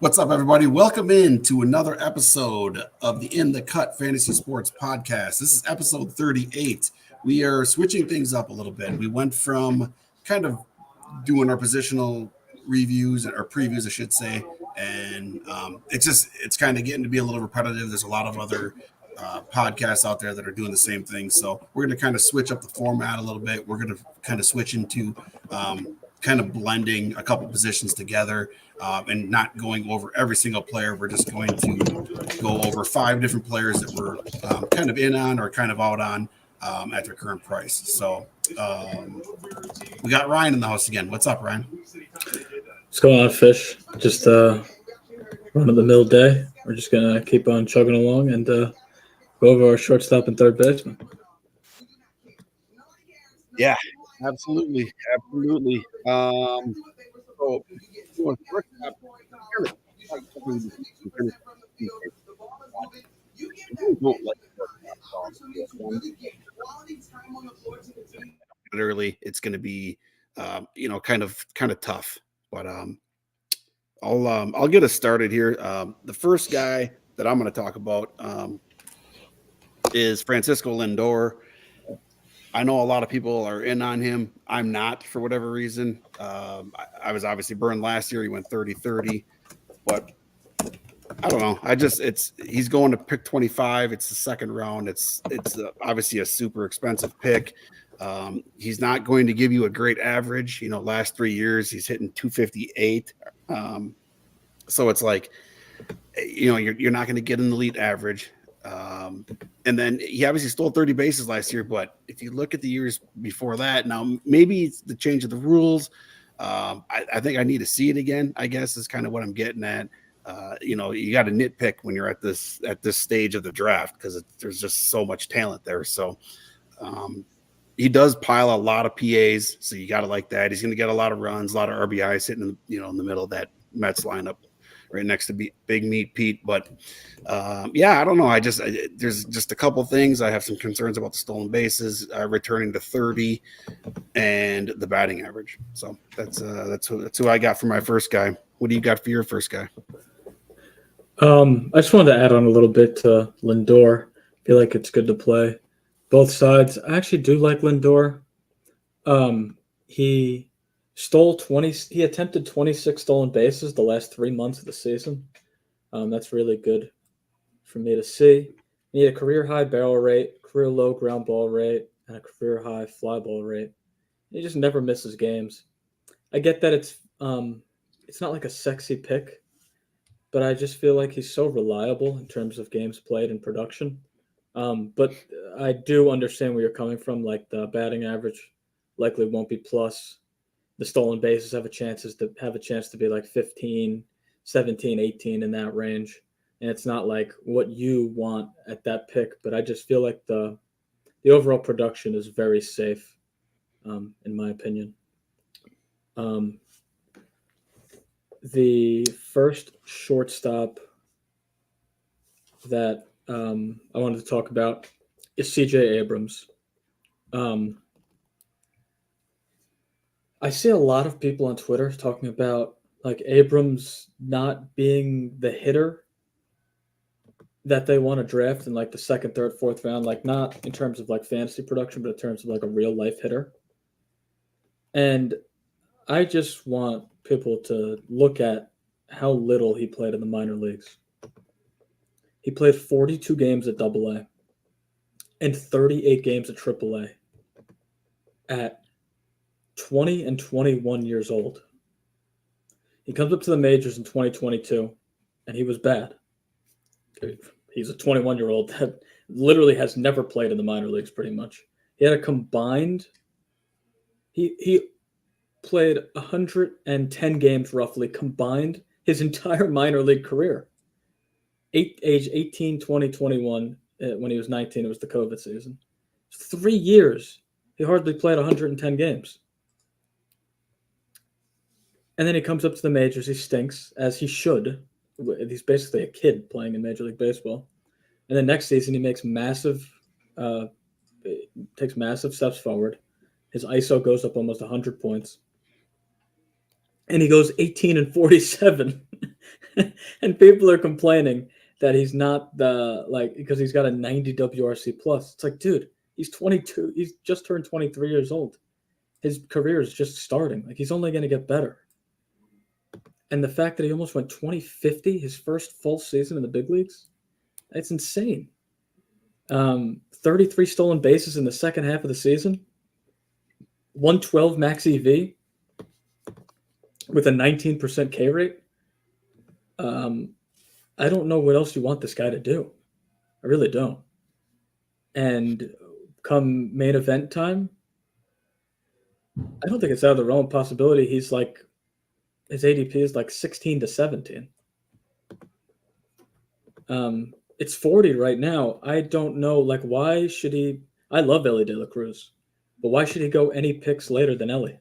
What's up, everybody? Welcome in to another episode of the In the Cut Fantasy Sports Podcast. This is episode 38. We are switching things up a little bit. We went from kind of doing our positional reviews or previews, I should say, and it's kind of getting to be a little repetitive. There's a lot of other podcasts out there that are doing the same thing. So we're going to kind of switch up the format a little bit. We're going to kind of switch into kind of blending a couple positions together and not going over every single player. We're just going to go over 5 different players that we're kind of in on or kind of out on at their current price. So we got Ryan in the house again. What's up, Ryan? What's going on, Fish? Just run-of-the-mill day. We're just going to keep on chugging along and go over our shortstop and third baseman. Yeah, absolutely. So first up, early, it's going to be kind of tough, but I'll get us started here. The first guy that I'm going to talk about is Francisco Lindor. I know a lot of people are in on him. I'm not, for whatever reason. I was obviously burned last year. He went 30-30, but I don't know. He's going to pick 25. It's the second round. It's obviously a super expensive pick. He's not going to give you a great average. Last 3 years he's hitting 258. So it's like, you're not going to get an elite average. And then he obviously stole 30 bases last year, but if you look at the years before that, now maybe it's the change of the rules. I think I need to see it again, I guess, is kind of what I'm getting at. You got to nitpick when you're at this stage of the draft because there's just so much talent there. So he does pile a lot of PAs, so you got to like that. He's going to get a lot of runs, a lot of RBIs sitting in the middle of that Mets lineup, right next to Big Meat Pete. But I don't know. There's just a couple things. I have some concerns about the stolen bases, returning to 30, and the batting average. So that's who I got for my first guy. What do you got for your first guy? I just wanted to add on a little bit to Lindor. I feel like it's good to play both sides. I actually do like Lindor. He stole 20. He attempted 26 stolen bases the last 3 months of the season. That's really good for me to see. He had a career high barrel rate, career low ground ball rate, and a career high fly ball rate. He just never misses games. I get that it's not like a sexy pick, but I just feel like he's so reliable in terms of games played and production. But I do understand where you're coming from. Like the batting average likely won't be plus. The stolen bases have a chance to be like 15, 17, 18 in that range. And it's not like what you want at that pick, but I just feel like the overall production is very safe, in my opinion. The first shortstop that I wanted to talk about is CJ Abrams. I see a lot of people on Twitter talking about like Abrams not being the hitter that they want to draft in like the second, third, fourth round, like not in terms of like fantasy production, but in terms of like a real life hitter. And I just want people to look at how little he played in the minor leagues. He played 42 games at AA and 38 games at AAA at 20 and 21 years old. He comes up to the majors in 2022, and he was bad. He's a 21-year-old that literally has never played in the minor leagues pretty much. He had a combined – he played 110 games roughly combined his entire minor league career. Age 18, 20, 21. When he was 19, it was the COVID season. 3 years, he hardly played 110 games. And then he comes up to the majors. He stinks, as he should. He's basically a kid playing in Major League Baseball. And then next season, he makes takes massive steps forward. His ISO goes up almost 100 points. And he goes 18 and 47 and people are complaining that he's not the like because he's got a 90 WRC plus. It's like, dude, he's 22. He's just turned 23 years old. His career is just starting. Like he's only going to get better. And the fact that he almost went 2050 his first full season in the big leagues, that's insane. 33 stolen bases in the second half of the season, 112 max EV with a 19% K rate. I don't know what else you want this guy to do. I really don't. And come main event time, I don't think it's out of the realm of possibility. He's like, his ADP is like 16 to 17. It's 40 right now. I don't know. Like, why should he? I love Elly De La Cruz, but why should he go any picks later than Elly?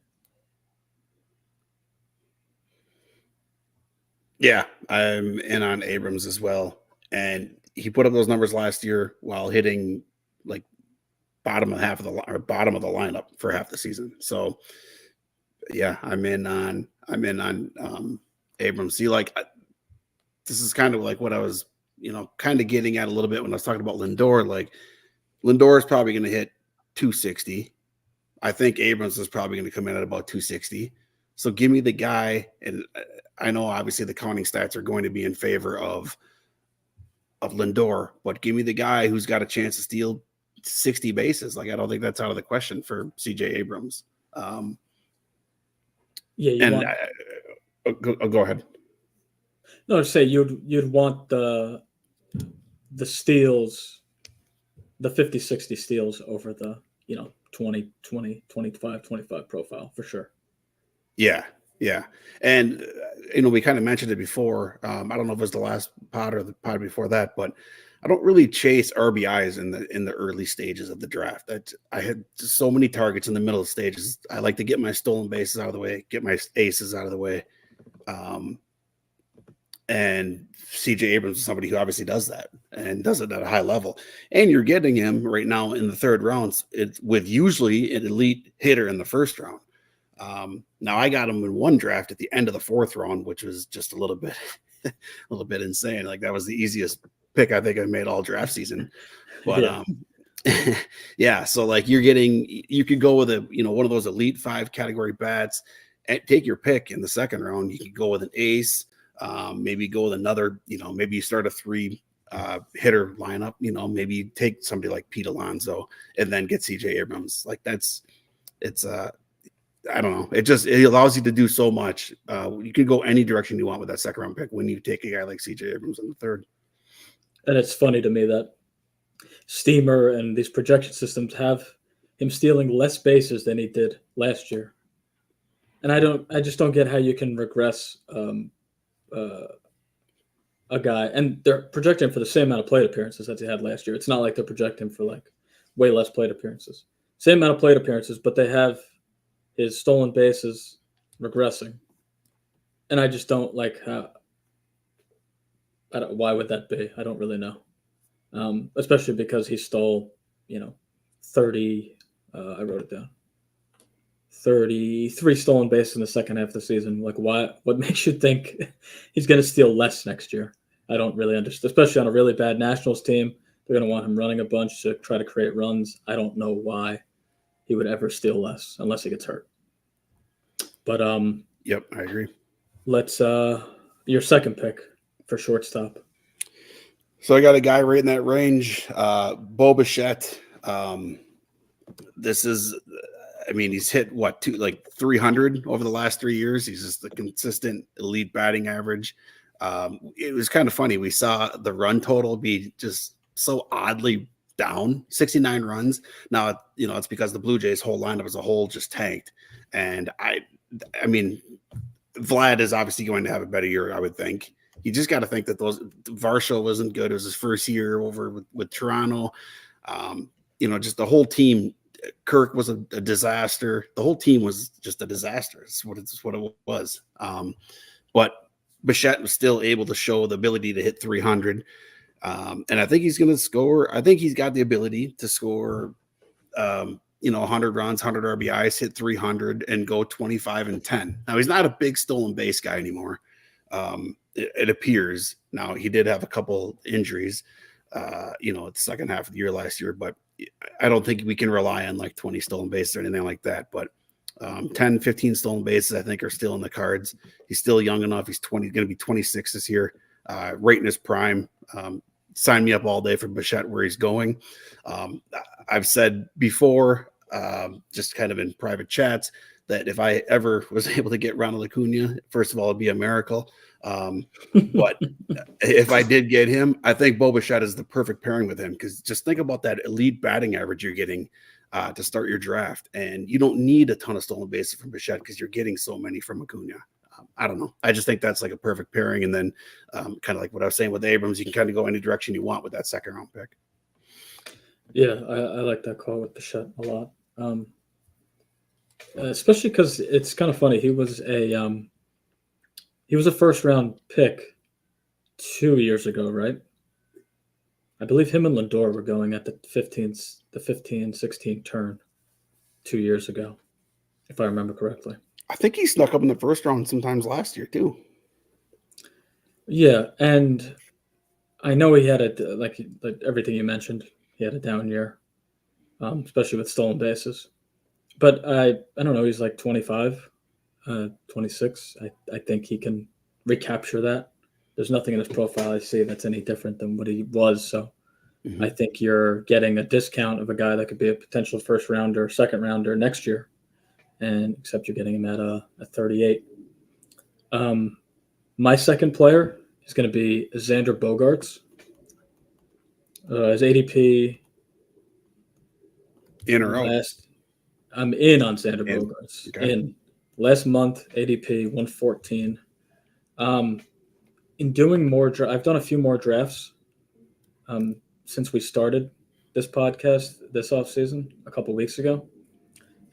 Yeah, I'm in on Abrams as well. And he put up those numbers last year while hitting like bottom of the lineup for half the season. So yeah, I'm in on Abrams. See, like this is kind of like what I was, kind of getting at a little bit when I was talking about Lindor. Like Lindor is probably going to hit 260. I think Abrams is probably going to come in at about 260. So give me the guy, and I know obviously the counting stats are going to be in favor of Lindor, but give me the guy who's got a chance to steal 60 bases. Like I don't think that's out of the question for CJ Abrams. Go ahead. No, say you'd want the steals, the 50, 60 steals over the 20, 20, 25, 25 profile for sure. Yeah. And, we kind of mentioned it before. I don't know if it was the last pod or the pod before that, but I don't really chase RBIs in the early stages of the draft. That I had so many targets in the middle stages. I like to get my stolen bases out of the way, get my aces out of the way. And CJ Abrams is somebody who obviously does that and does it at a high level. And you're getting him right now in the third rounds with usually an elite hitter in the first round. Now I got him in one draft at the end of the fourth round, which was just a little bit insane. Like that was the easiest pick I think I made all draft season. But yeah. So like you could go with one of those elite 5 category bats and take your pick in the second round. You could go with an ace, maybe go with another, maybe you start a 3 hitter lineup, maybe you take somebody like Pete Alonso and then get CJ Abrams. Like I don't know. It allows you to do so much. You can go any direction you want with that second round pick when you take a guy like CJ Abrams in the third. And it's funny to me that Steamer and these projection systems have him stealing less bases than he did last year. And I just don't get how you can regress a guy, and they're projecting him for the same amount of plate appearances as he had last year. It's not like they're projecting for like way less plate appearances. Same amount of plate appearances, but they have his stolen bases regressing. And I just don't like how. Why would that be? I don't really know. Especially because he stole, 30. I wrote it down. 33 stolen bases in the second half of the season. Like, why? What makes you think he's going to steal less next year? I don't really understand. Especially on a really bad Nationals team, they're going to want him running a bunch to try to create runs. I don't know why he would ever steal less unless he gets hurt. But yep, I agree. Let's your second pick for shortstop. So I got a guy right in that range, Bo Bichette. This is, he's hit 300 over the last 3 years. He's just a consistent elite batting average. It was kind of funny. We saw the run total be just so oddly down, 69 runs. Now, it's because the Blue Jays' whole lineup as a whole just tanked. And Vlad is obviously going to have a better year, I would think. You just got to think that Varsho wasn't good. It was his first year over with Toronto. Just the whole team. Kirk was a disaster. The whole team was just a disaster. It's what it was. But Bichette was still able to show the ability to hit 300. And I think he's going to score. I think he's got the ability to score, 100 runs, 100 RBIs, hit 300, and go 25-10. Now, he's not a big stolen base guy anymore, It appears. Now, he did have a couple injuries, the second half of the year last year, but I don't think we can rely on like 20 stolen bases or anything like that. But 10, 15 stolen bases, I think, are still in the cards. He's still young enough. He's going to be 26 this year, right in his prime. Sign me up all day for Bichette where he's going. I've said before, just kind of in private chats, that if I ever was able to get Ronald Acuna, first of all, it'd be a miracle. But if I did get him, I think Bo Bichette is the perfect pairing with him, because just think about that elite batting average you're getting to start your draft. And you don't need a ton of stolen bases from Bichette because you're getting so many from Acuna. I don't know. I just think that's like a perfect pairing. And then kind of like what I was saying with Abrams, you can kind of go any direction you want with that second round pick. Yeah, I like that call with Bichette a lot. Especially because it's kind of funny. He was a first round pick 2 years ago, right? I believe him and Lindor were going at the 15-16 turn 2 years ago, if I remember correctly. I think he snuck up in the first round sometimes last year too. Yeah, and I know he had like everything you mentioned. He had a down year, especially with stolen bases. But I don't know. He's like 25, 26. I think he can recapture that. There's nothing in his profile I see that's any different than what he was. So I think you're getting a discount of a guy that could be a potential first rounder, second rounder next year, and except you're getting him at 38. My second player is going to be Xander Bogaerts. His ADP in or out. I'm in on Xander Bogaerts. Okay. In last month, ADP 114. In doing more, I've done a few more drafts since we started this podcast this offseason a couple weeks ago,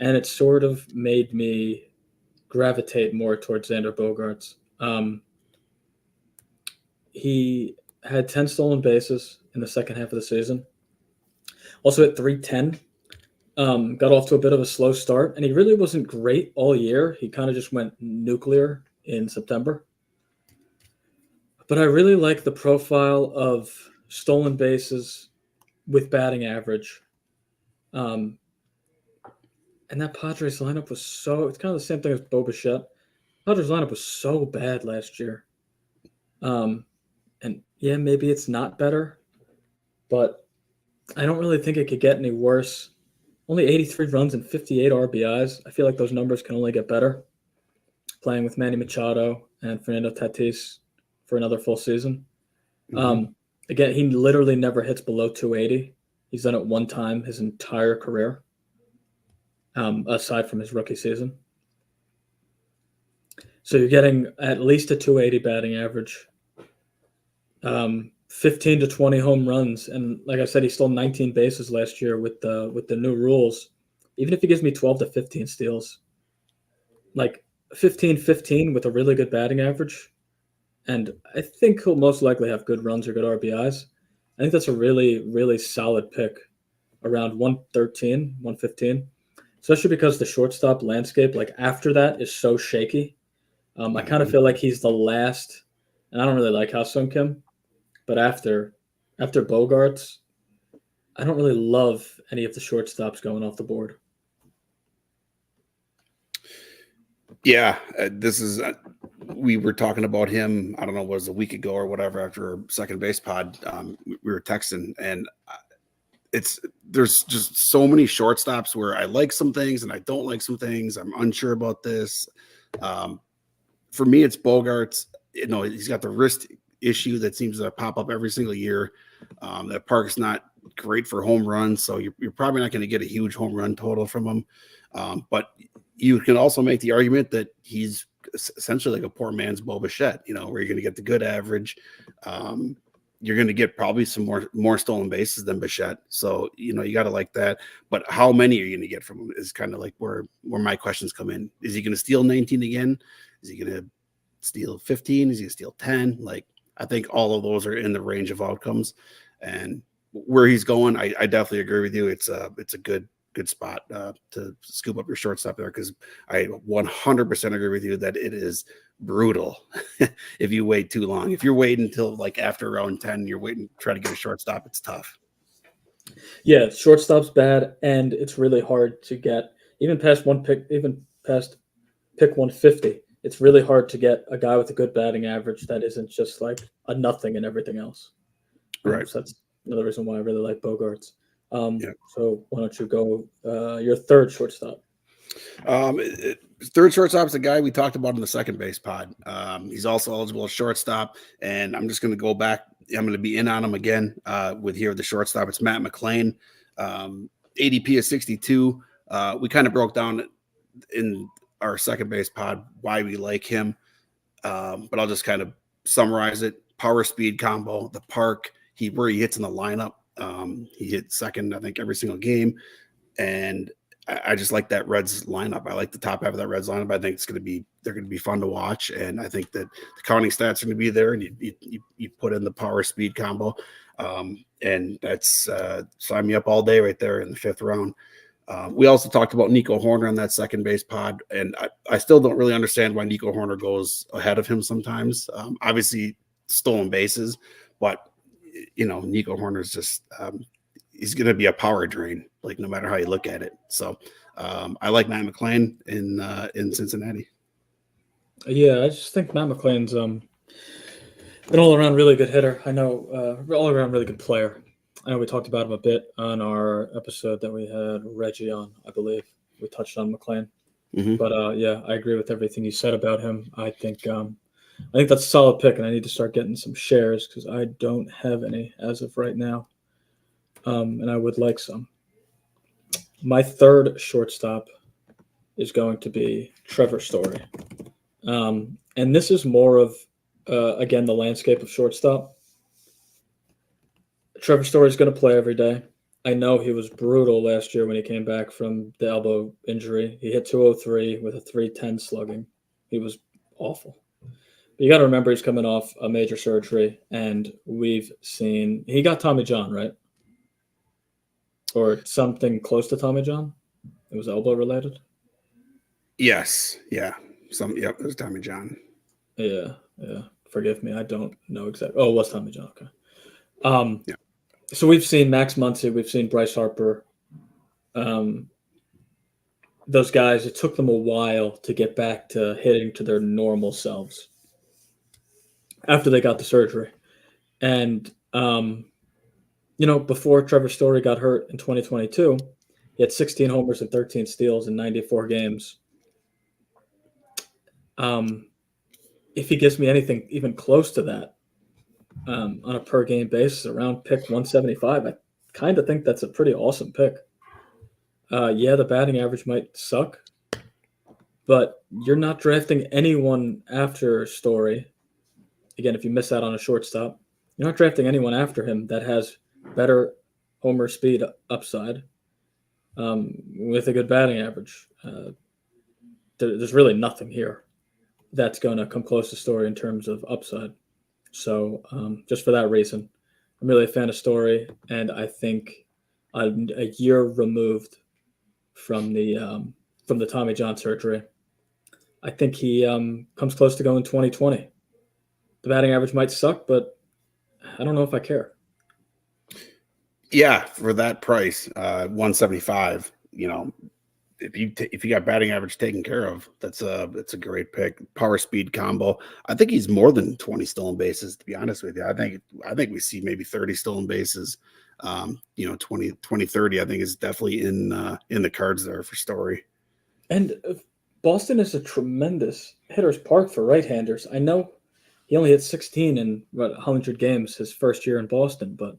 and it sort of made me gravitate more towards Xander Bogaerts. He had 10 stolen bases in the second half of the season. Also at 310. Got off to a bit of a slow start, and he really wasn't great all year. He kind of just went nuclear in September. But I really like the profile of stolen bases with batting average. And that Padres lineup was it's kind of the same thing as Bo Bichette. Padres lineup was so bad last year. And yeah, maybe it's not better, but I don't really think it could get any worse. Only 83 runs and 58 RBIs. I feel like those numbers can only get better. Playing with Manny Machado and Fernando Tatis for another full season. Again, he literally never hits below 280. He's done it one time his entire career, aside from his rookie season. So you're getting at least a 280 batting average, 15 to 20 home runs. And like I said, he stole 19 bases last year with the new rules. Even if he gives me 12 to 15 steals, like 15-15 with a really good batting average, and I think he'll most likely have good runs or good RBIs. I think that's a really, really solid pick around 113, 115, especially because the shortstop landscape, like after that, is so shaky. I kind of feel like he's the last, and I don't really like Ha-Seong Kim, but after Bogaerts, I don't really love any of the shortstops going off the board. Yeah, we were talking about him, I don't know, was a week ago or whatever, after our second base pod. We were texting, and there's just so many shortstops where I like some things and I don't like some things. I'm unsure about this. For me, it's Bogaerts. He's got the wrist issue that seems to pop up every single year. That park's not great for home runs, so you're probably not going to get a huge home run total from him. But you can also make the argument that he's essentially like a poor man's Bo Bichette, where you're going to get the good average. You're going to get probably some more stolen bases than Bichette. So, you got to like that. But how many are you going to get from him is kind of like where my questions come in. Is he going to steal 19 again? Is he going to steal 15? Is he going to steal 10? Like, I think all of those are in the range of outcomes. And where he's going, I definitely agree with you. It's a good good spot to scoop up your shortstop there, because I 100% agree with you that it is brutal if you wait too long. If you're waiting until like after round 10, you're waiting to try to get a shortstop, it's tough. Yeah, shortstop's bad, and it's really hard to get even past pick 150. It's really hard to get a guy with a good batting average that isn't just like a nothing and everything else. Right. So that's another reason why I really like Bogarts. Yeah. So why don't you go your third shortstop? Third shortstop is a guy we talked about in the second base pod. He's also eligible as shortstop, and I'm just going to go back. I'm going to be in on him again with here the shortstop. It's Matt McLain. ADP is 62. We kind of broke down in our second base pod why we like him, but I'll just kind of summarize it. Power speed combo, the park, where he hits in the lineup. He hit second, I think, every single game, and I just like that Reds lineup. I like the top half of that Reds lineup. I think they're going to be fun to watch, and I think that the counting stats are going to be there. And you put in the power speed combo, and that's sign me up all day right there in the 5th round. We also talked about Nico Horner on that second base pod, and I still don't really understand why Nico Horner goes ahead of him sometimes. Obviously, stolen bases, but Nico Horner's just he's going to be a power drain, like no matter how you look at it. So I like Matt McLain in Cincinnati. Yeah, I just think Matt McLain's an all-around really good hitter. I know all-around really good player. I know we talked about him a bit on our episode that we had Reggie on, I believe. We touched on McLain. Mm-hmm. But yeah, I agree with everything you said about him. I think that's a solid pick, and I need to start getting some shares because I don't have any as of right now. And I would like some. My third shortstop is going to be Trevor Story. And this is more of, again, the landscape of shortstop. Trevor Story is going to play every day. I know he was brutal last year when he came back from the elbow injury. He hit 203 with a 310 slugging. He was awful. But you got to remember he's coming off a major surgery, and we've seen he got Tommy John, right? Or something close to Tommy John. It was elbow related. Yes. Yeah. It was Tommy John. Yeah. Forgive me, I don't know exactly. Oh, it was Tommy John. Okay. Yeah. So we've seen Max Muncy, we've seen Bryce Harper. Those guys, it took them a while to get back to hitting to their normal selves after they got the surgery. And, before Trevor Story got hurt in 2022, he had 16 homers and 13 steals in 94 games. If he gives me anything even close to that on a per game basis, around pick 175, I kind of think that's a pretty awesome pick. Yeah, the batting average might suck, but you're not drafting anyone after Story. Again, if you miss out on a shortstop, you're not drafting anyone after him that has better homer speed upside with a good batting average. There's really nothing here that's going to come close to Story in terms of upside. So just for that reason, I'm really a fan of Story, and I think a year removed from the Tommy John surgery, I think he comes close to going 2020. The batting average might suck, but I don't know if I care. Yeah, for that price, 175. If you got batting average taken care of, that's a great pick. Power speed combo. I think he's more than 20 stolen bases, to be honest with you. I think we see maybe 30 stolen bases. 20, 30, I think is definitely in the cards there for Story. And Boston is a tremendous hitter's park for right-handers. I know he only hit 16 in 100 games his first year in Boston, but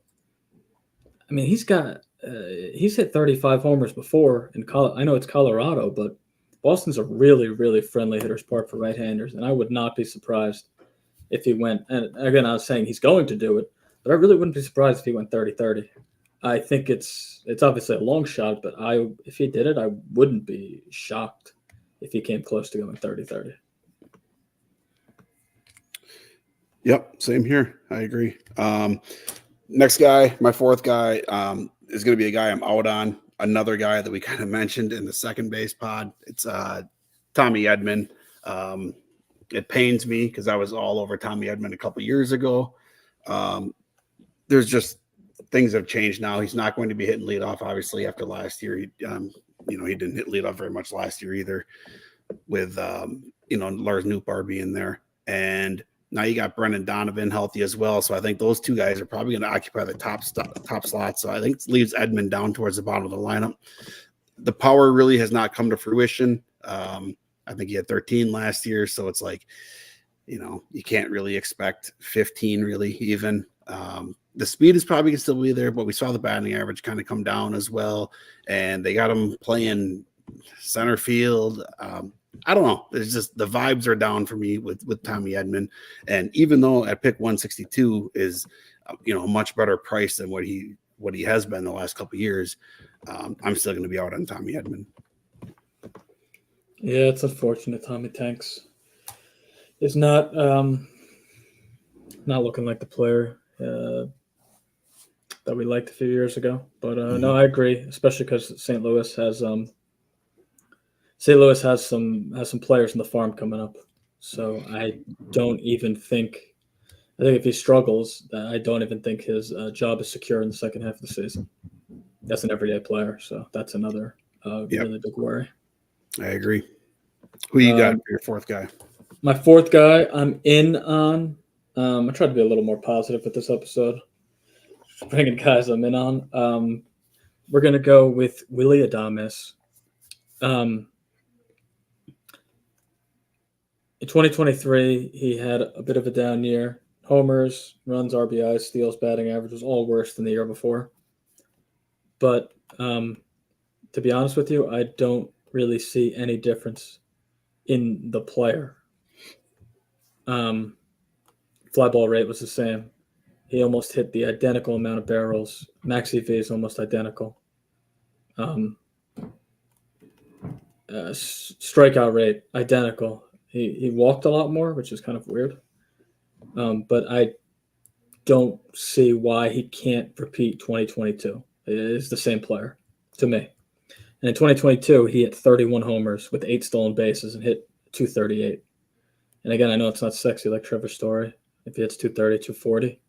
I mean, he's hit 35 homers before in I know it's Colorado, but Boston's a really, really friendly hitter's park for right-handers, and I would not be surprised if he went. And again, I was saying he's going to do it, but I really wouldn't be surprised if he went 30-30. I think it's obviously a long shot, but if he did it, I wouldn't be shocked if he came close to going 30-30. Yep, same here. I agree. Next guy, my fourth guy, is going to be a guy I'm out on. another guy that we kind of mentioned in the second base pod. It's Tommy Edman. It pains me because I was all over Tommy Edman a couple years ago. There's just things have changed now. He's not going to be hitting leadoff, obviously, after last year. He didn't hit leadoff very much last year either, with Lars Nootbaar being there. And now you got Brendan Donovan healthy as well. So I think those two guys are probably going to occupy the top slot. So I think it leaves Edman down towards the bottom of the lineup. The power really has not come to fruition. I think he had 13 last year. So it's like, you can't really expect 15 really even. The speed is probably going to still be there, but we saw the batting average kind of come down as well. And they got him playing center field. I don't know. It's just the vibes are down for me with Tommy Edman. And even though at pick 162 is, a much better price than what he has been the last couple of years, I'm still going to be out on Tommy Edman. Yeah, it's unfortunate. Tommy Tanks is not looking like the player that we liked a few years ago. But no, I agree, especially because St. Louis has some players in the farm coming up. So I think if he struggles, I don't even think his job is secure in the second half of the season. That's an everyday player, so that's another really big worry. I agree. Who you got for your fourth guy? My fourth guy I'm in on. I tried to be a little more positive with this episode, bringing guys I'm in on. We're going to go with Willy Adames. In 2023, he had a bit of a down year. Homers, runs, RBIs, steals, batting average was all worse than the year before. But to be honest with you, I don't really see any difference in the player. Fly ball rate was the same. He almost hit the identical amount of barrels. Max EV is almost identical. Strikeout rate, identical. He walked a lot more, which is kind of weird. But I don't see why he can't repeat 2022. It is the same player to me. And in 2022, he hit 31 homers with 8 stolen bases and hit 238. And again, I know it's not sexy like Trevor Story. If he hits 230, 240,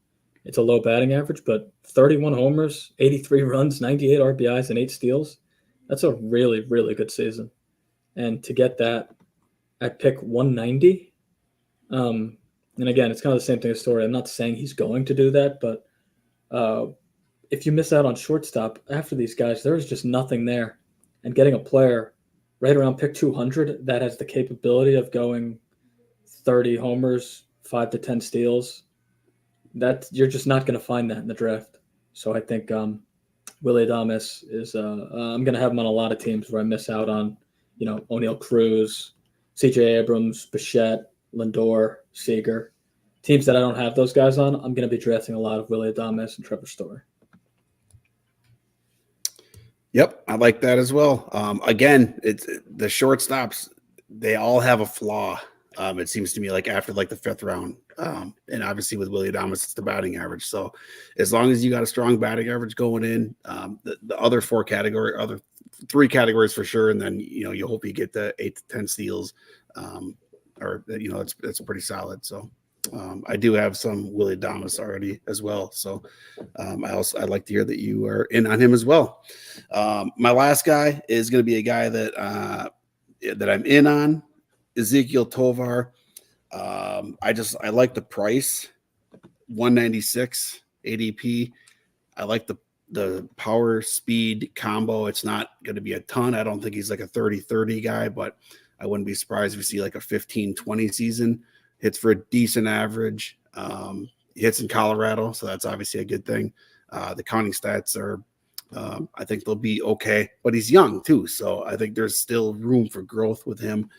it's a low batting average, but 31 homers, 83 runs, 98 RBIs, and 8 steals, that's a really, really good season. And to get that at pick 190, and again, it's kind of the same thing as Story. I'm not saying he's going to do that, but if you miss out on shortstop after these guys, there's just nothing there. And getting a player right around pick 200 that has the capability of going 30 homers, 5 to 10 steals, that you're just not going to find that in the draft. So I think Willy Adames is I'm going to have him on a lot of teams where I miss out on, O'Neal Cruz, CJ Abrams, Bichette, Lindor, Seager. Teams that I don't have those guys on, I'm going to be drafting a lot of Willy Adames and Trevor Story. Yep, I like that as well. Again, it's the shortstops, they all have a flaw. It seems to me like after the 5th round. And obviously with Willy Adames, it's the batting average. So as long as you got a strong batting average going in, the other 3 categories for sure. And then, you hope you get the 8 to 10 steals, it's pretty solid. So I do have some Willy Adames already as well. So I'd like to hear that you are in on him as well. My last guy is going to be a guy that I'm in on, Ezequiel Tovar. I like the price, 196 ADP. I like the power speed combo. It's not going to be a ton. I don't think he's like a 30-30 guy, but I wouldn't be surprised if we see like a 15-20 season. Hits for a decent average. He hits in Colorado, so that's obviously a good thing. The counting stats are, I think they'll be okay, but he's young too, so I think there's still room for growth with him.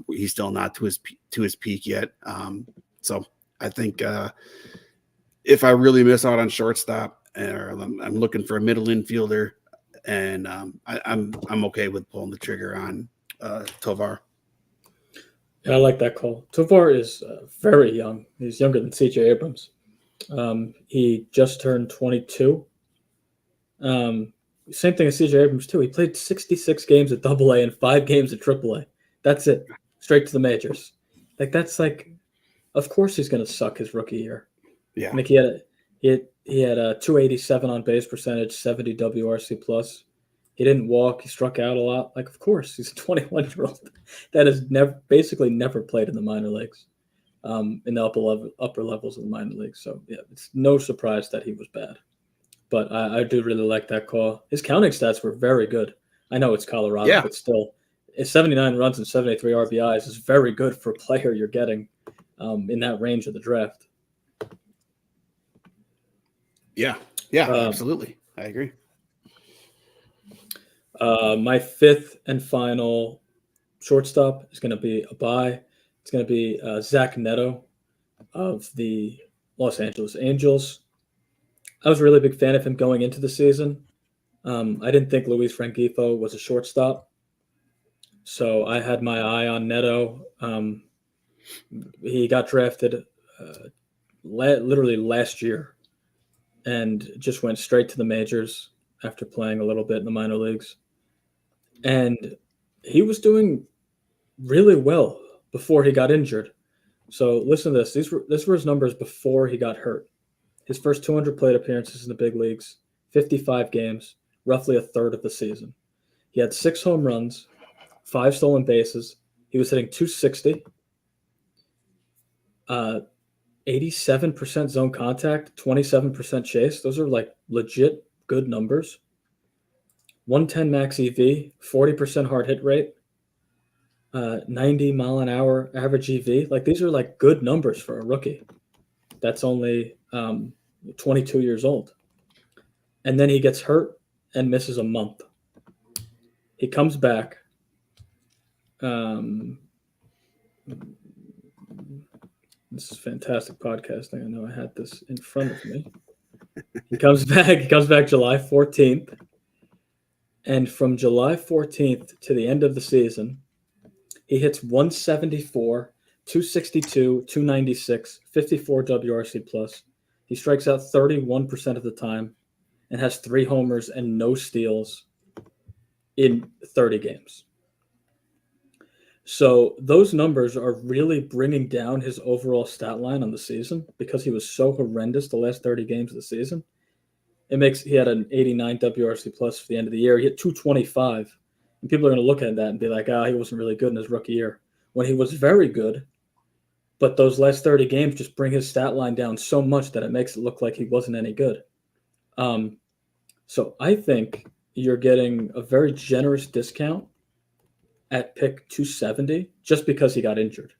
He's still not to his peak yet. So I think if I really miss out on shortstop, or I'm looking for a middle infielder, and I'm okay with pulling the trigger on Tovar. Yeah, I like that call. Tovar is very young. He's younger than CJ Abrams. He just turned 22. Same thing as CJ Abrams too. He played 66 games at AA and 5 games at AAA. That's it. Straight to the majors. Like that's like, of course he's going to suck his rookie year. Yeah. Like he had a 287 on base percentage, 70 WRC plus. He didn't walk. He struck out a lot. Like of course he's a 21-year-old that has basically never played in the minor leagues, in the upper levels of the minor leagues. So yeah, it's no surprise that he was bad. But I do really like that call. His counting stats were very good. I know it's Colorado, Yeah. but still, 79 runs and 73 RBIs is very good for a player you're getting in that range of the draft. Yeah, absolutely. I agree. My fifth and final shortstop is going to be a buy. It's going to be Zach Neto of the Los Angeles Angels. I was a really big fan of him going into the season. I didn't think Luis Rengifo was a shortstop, so I had my eye on Neto. He got drafted literally last year and just went straight to the majors after playing a little bit in the minor leagues. And he was doing really well before he got injured. So listen to this. These were his numbers before he got hurt. His first 200 plate appearances in the big leagues, 55 games, roughly a third of the season. He had 6 home runs, 5 stolen bases. He was hitting 260, 87% zone contact, 27% chase. Those are like legit good numbers. 110 max EV, 40% hard hit rate, 90 mile an hour average EV. Like these are like good numbers for a rookie. That's only 22 years old. And then he gets hurt and misses a month. He comes back. This is fantastic podcasting. I know I had this in front of me. He comes back July 14th. And from July 14th to the end of the season, he hits 174, 262, 296, 54 WRC plus. He strikes out 31% of the time and has 3 homers and no steals in 30 games. So those numbers are really bringing down his overall stat line on the season because he was so horrendous the last 30 games of the season. He had an 89 WRC plus for the end of the year. He hit 225. And people are going to look at that and be like, he wasn't really good in his rookie year. When he was very good, but those last 30 games just bring his stat line down so much that it makes it look like he wasn't any good. So I think you're getting a very generous discount at pick 270 just because he got injured.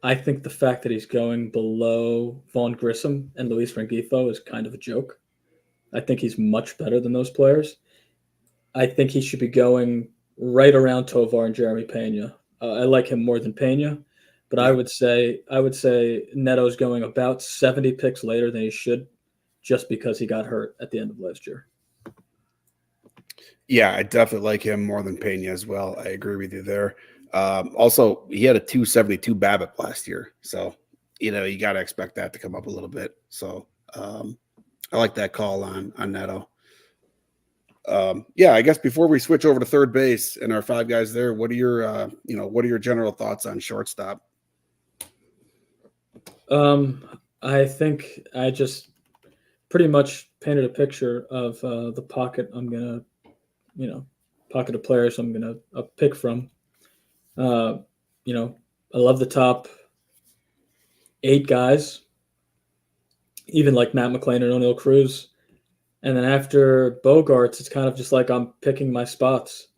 I think the fact that he's going below Vaughn Grissom and Luis Rengifo is kind of a joke. I think he's much better than those players. I think he should be going right around Tovar and Jeremy Pena. I like him more than Pena, but I would say Neto's going about 70 picks later than he should just because he got hurt at the end of last year. Yeah, I definitely like him more than Pena as well. I agree with you there. Also, he had a 272 BABIP last year. So, you got to expect that to come up a little bit. So, I like that call on Neto. I guess before we switch over to third base and our 5 guys there, what are your general thoughts on shortstop? I think I just pretty much painted a picture of the pocket I'm going to, pocket of players I'm going to pick from. I love the top 8 guys, even like Matt McLain and O'Neill Cruz. And then after Bogarts, it's kind of just like I'm picking my spots.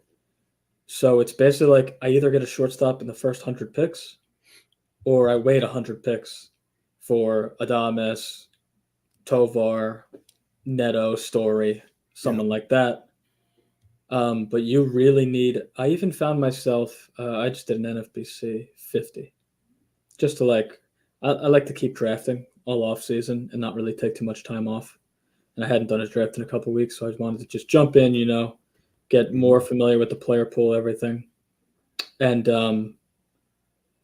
So it's basically like I either get a shortstop in the first 100 picks or I wait 100 picks for Adames, Tovar, Neto, Story, someone like that. But you really need – I even found myself I just did an NFBC 50 just to I like to keep drafting all off season and not really take too much time off. And I hadn't done a draft in a couple of weeks, so I wanted to just jump in, get more familiar with the player pool, everything. And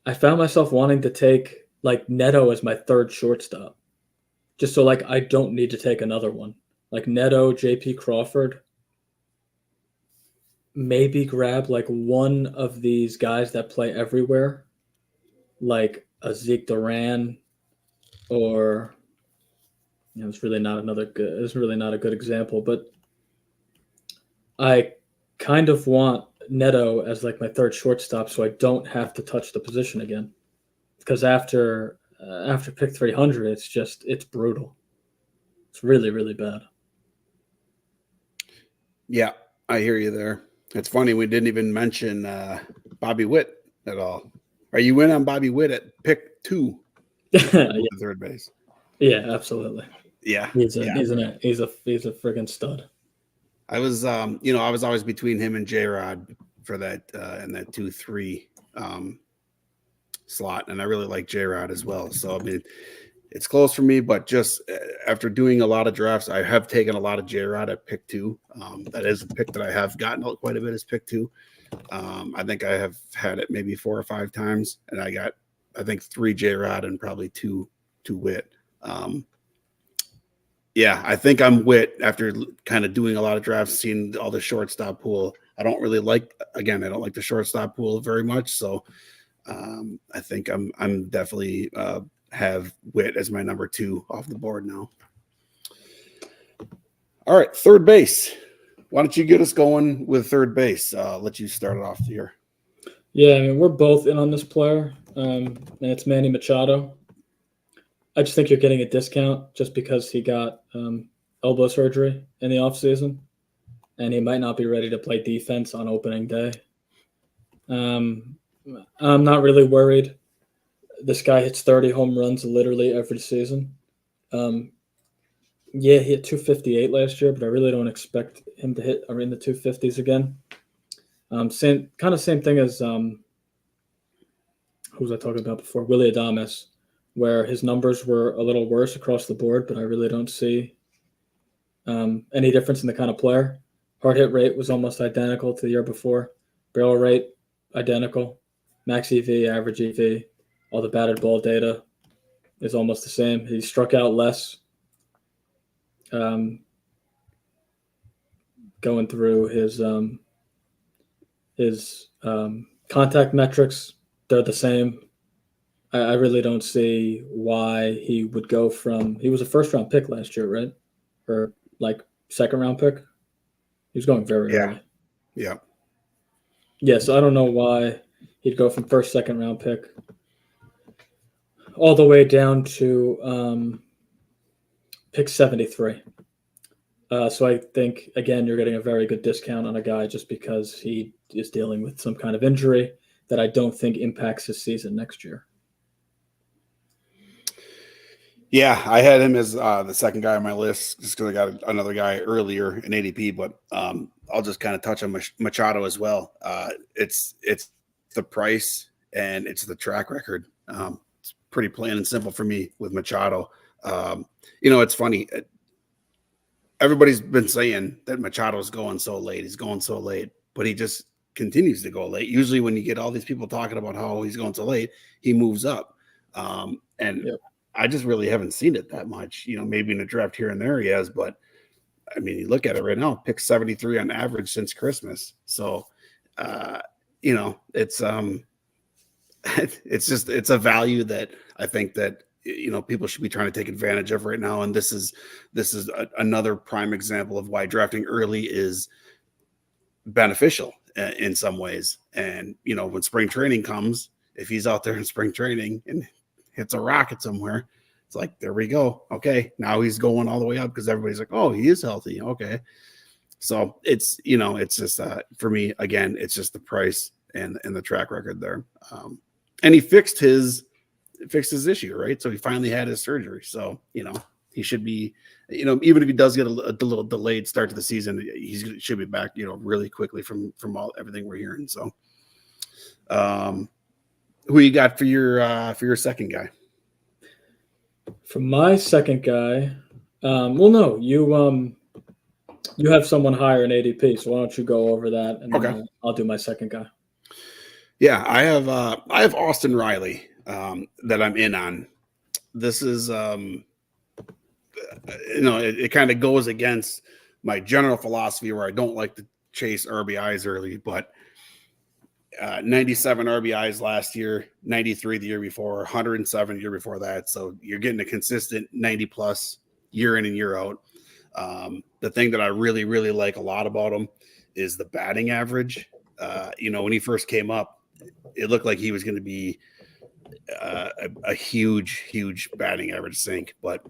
I found myself wanting to take Neto as my third shortstop, just so I don't need to take another one. like Neto, J.P. Crawford. Maybe grab like one of these guys that play everywhere, like a Zeke Duran, or it's really not another good. It's really not a good example, but I kind of want Neto as like my third shortstop, so I don't have to touch the position again. Because after pick 300, it's brutal. It's really really bad. Yeah, I hear you there. It's funny we didn't even mention Bobby Witt at all. Are you in on Bobby Witt at pick 2? Yeah, Third base. yeah, absolutely. Yeah, He's a yeah. he's a freaking stud. I was I was always between him and J-Rod for that in that 2-3 slot, and I really like J-Rod as well. So I mean, it's close for me, but just after doing a lot of drafts, I have taken a lot of J-Rod at pick 2. That is a pick that I have gotten quite a bit as pick 2. I think I have had it maybe 4 or 5 times, and I got, I think, 3 J-Rod and probably 2 Witt. Yeah, I think I'm Witt after kind of doing a lot of drafts, seeing all the shortstop pool. I don't like the shortstop pool very much. So I think I'm definitely have Witt as my number 2 off the board now. All right, third base. Why don't you get us going with third base? Let you start it off here. Yeah, I mean, we're both in on this player, and it's Manny Machado. I just think you're getting a discount just because he got elbow surgery in the offseason, and he might not be ready to play defense on opening day. I'm not really worried. This guy hits 30 home runs literally every season. Yeah, he hit 258 last year, but I really don't expect him to hit in the 250s again. Same thing as who was I talking about before? Willy Adames, where his numbers were a little worse across the board, but I really don't see any difference in the kind of player. Hard hit rate was almost identical to the year before. Barrel rate identical. Max EV, average EV, all the batted ball data is almost the same. He struck out less. Going through his contact metrics, they're the same. I really don't see why he would go from. He was a first round pick last year, right? Or like second round pick. He was going very early. Yeah. Yeah, so I don't know why he'd go from first, second round pick all the way down to pick 73. So I think, again, you're getting a very good discount on a guy just because he is dealing with some kind of injury that I don't think impacts his season next year. Yeah, I had him as the second guy on my list just because I got another guy earlier in ADP, but I'll just kind of touch on Machado as well. It's the price and it's the track record. It's pretty plain and simple for me with Machado. It's funny. Everybody's been saying that Machado's going so late. He's going so late, but he just continues to go late. Usually when you get all these people talking about how he's going so late, he moves up. Yep. I just really haven't seen it that much. Maybe in a draft here and there he has, but I mean, you look at it right now, pick 73 on average since Christmas. So, it's it's a value that I think that people should be trying to take advantage of right now. And this is another prime example of why drafting early is beneficial in some ways. And when spring training comes, if he's out there in spring training and hits a rocket somewhere, it's like, there we go. Okay, now he's going all the way up because everybody's like, oh, he is healthy. Okay, so it's it's just for me, again, it's just the price and the track record there. And he fixed his issue, right? So he finally had his surgery. So he should be, even if he does get a little delayed start to the season, he should be back, really quickly from everything we're hearing. So, who you got for your second guy? For my second guy, well, no, you have someone higher in ADP, so why don't you go over that, and then I'll do my second guy. Yeah, I have Austin Riley that I'm in on. This is it kind of goes against my general philosophy where I don't like to chase RBIs early, but 97 RBIs last year, 93 the year before, 107 the year before that. So you're getting a consistent 90 plus year in and year out. The thing that I really, really like a lot about him is the batting average. When he first came up, it looked like he was going to be a huge, huge batting average sink. But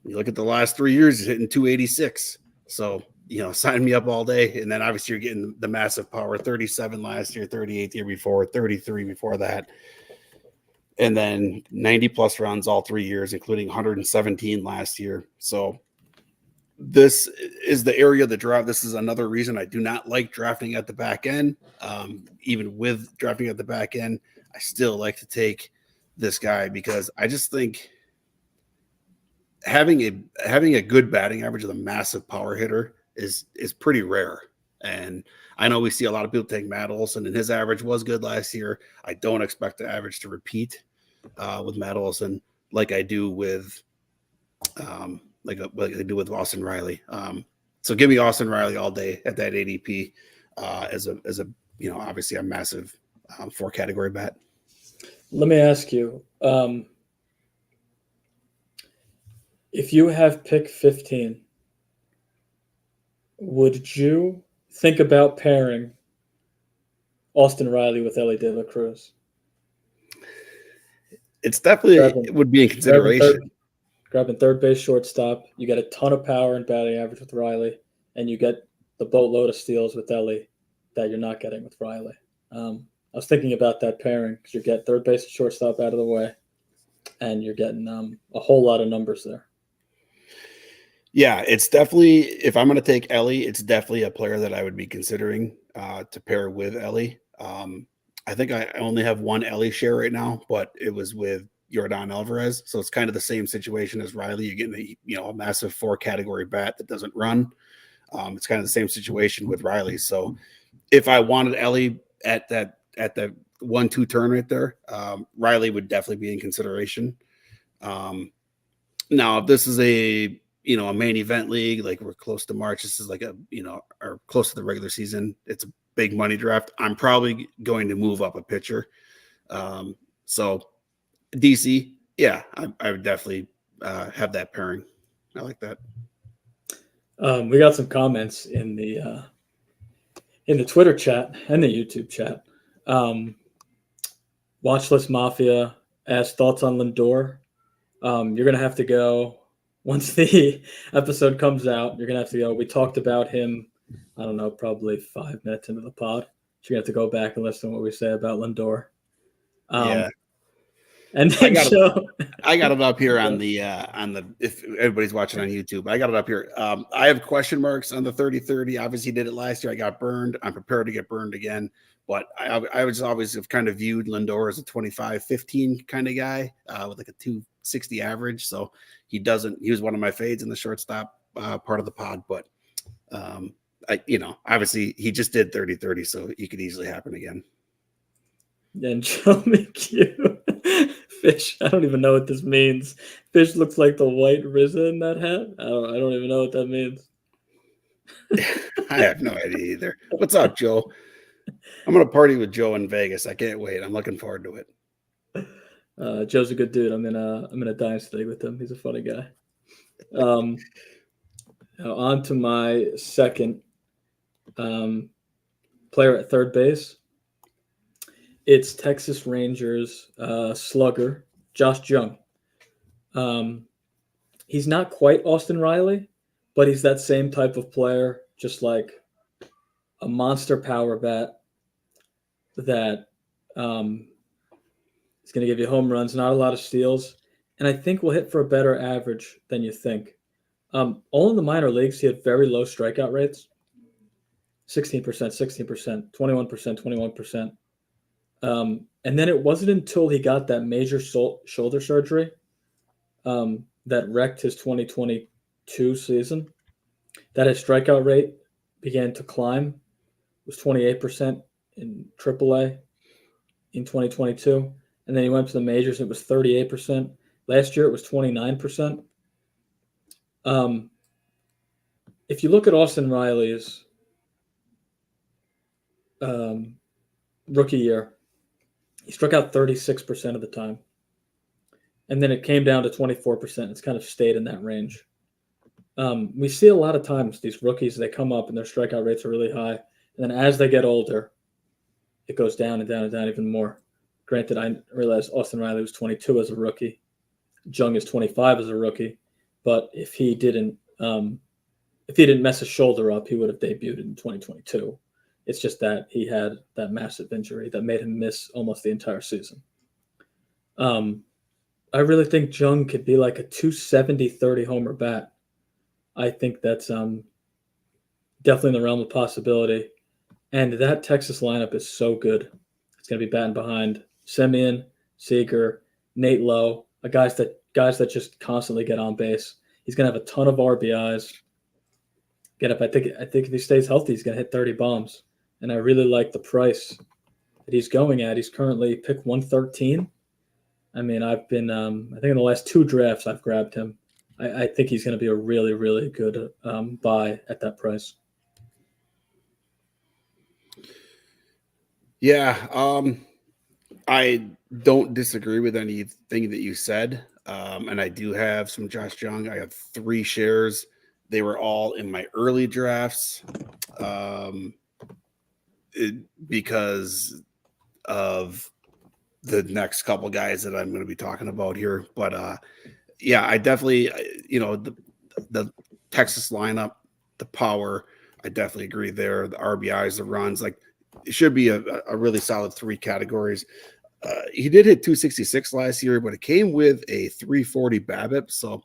you look at the last 3 years, he's hitting 286. So, sign me up all day. And then obviously you're getting the massive power, 37 last year, 38 the year before, 33 before that. And then 90 plus runs all 3 years, including 117 last year. So this is the area of the draft. This is another reason I do not like drafting at the back end. Even with drafting at the back end, I still like to take this guy because I just think having a good batting average with a massive power hitter is pretty rare. And I know we see a lot of people take Matt Olson, and his average was good last year. I don't expect the average to repeat with Matt Olson like I do with like I do with Austin Riley. So give me Austin Riley all day at that ADP as a obviously a massive 4 category bet. Let me ask you, if you have pick 15, would you think about pairing Austin Riley with Elly De La Cruz? It's definitely it would be in consideration. Grabbing third base, shortstop. You get a ton of power and batting average with Riley, and you get the boatload of steals with Elly that you're not getting with Riley. I was thinking about that pairing because you get third base and shortstop out of the way, and you're getting a whole lot of numbers there. Yeah, it's definitely, if I'm going to take Elly, it's definitely a player that I would be considering to pair with Elly. I think I only have one Elly share right now, but it was with Yordan Alvarez. So it's kind of the same situation as Riley. You're getting a massive 4 category bat that doesn't run. It's kind of the same situation with Riley. So if I wanted Elly at the 1-2 turn right there, Riley would definitely be in consideration. Now, if this is a main event league, like we're close to March, this is like or close to the regular season, it's a big money draft, I'm probably going to move up a pitcher. So DC, yeah, I would definitely have that pairing. I like that. We got some comments in the Twitter chat and the YouTube chat. Watchlist Mafia asked thoughts on Lindor. You're going to have to go once the episode comes out. You're going to have to go. We talked about him, I don't know, probably 5 minutes into the pod. So you're going to have to go back and listen to what we say about Lindor. Yeah. And then I got it up here on the if everybody's watching on YouTube, I got it up here. I have question marks on the 30-30. Obviously did it last year. I got burned. I'm prepared to get burned again. But I was always have kind of viewed Lindor as a 25-15 kind of guy with like a 260 average. So he was one of my fades in the shortstop part of the pod. But obviously he just did 30-30, so he could easily happen again. And Joe McHugh, Fish, I don't even know what this means. Fish looks like the white RZA in that hat. I don't even know what that means. I have no idea either. What's up, Joe? I'm going to party with Joe in Vegas. I can't wait. I'm looking forward to it. Joe's a good dude. I'm in a dynasty league with him. He's a funny guy. Now on to my second player at third base. It's Texas Rangers slugger Josh Jung. He's not quite Austin Riley, but he's that same type of player, just like a monster power bat that is going to give you home runs, not a lot of steals, and I think will hit for a better average than you think. All in the minor leagues, he had very low strikeout rates, 16%, 16%, 21%, 21%. And then it wasn't until he got that major shoulder surgery that wrecked his 2022 season that his strikeout rate began to climb. It was 28% in AAA in 2022. And then he went to the majors and it was 38%. Last year it was 29%. If you look at Austin Riley's um, rookie year, he struck out 36% of the time. And then it came down to 24%. It's kind of stayed in that range. We see a lot of times these rookies, they come up and their strikeout rates are really high. And then as they get older, it goes down and down and down even more. Granted, I realize Austin Riley was 22 as a rookie. Jung is 25 as a rookie. But if he didn't mess his shoulder up, he would have debuted in 2022. It's just that he had that massive injury that made him miss almost the entire season. I really think Jung could be like a 270, 30 homer bat. I think that's definitely in the realm of possibility. And that Texas lineup is so good. It's going to be batting behind Semien, Seager, Nate Lowe, guys that just constantly get on base. He's going to have a ton of RBIs. I think if he stays healthy, he's going to hit 30 bombs. And I really like the price that he's going at. He's currently pick 113. I mean, I've been, I think in the last 2 drafts, I've grabbed him. I think he's going to be a really, really good buy at that price. Yeah, I don't disagree with anything that you said. And I do have some Josh Jung. I have 3 shares. They were all in my early drafts because of the next couple guys that I'm going to be talking about here. But yeah, I definitely, the Texas lineup, the power, I definitely agree there. The RBIs, the runs, like it should be a really solid 3 categories. He did hit 266 last year, but it came with a 340 BABIP. So,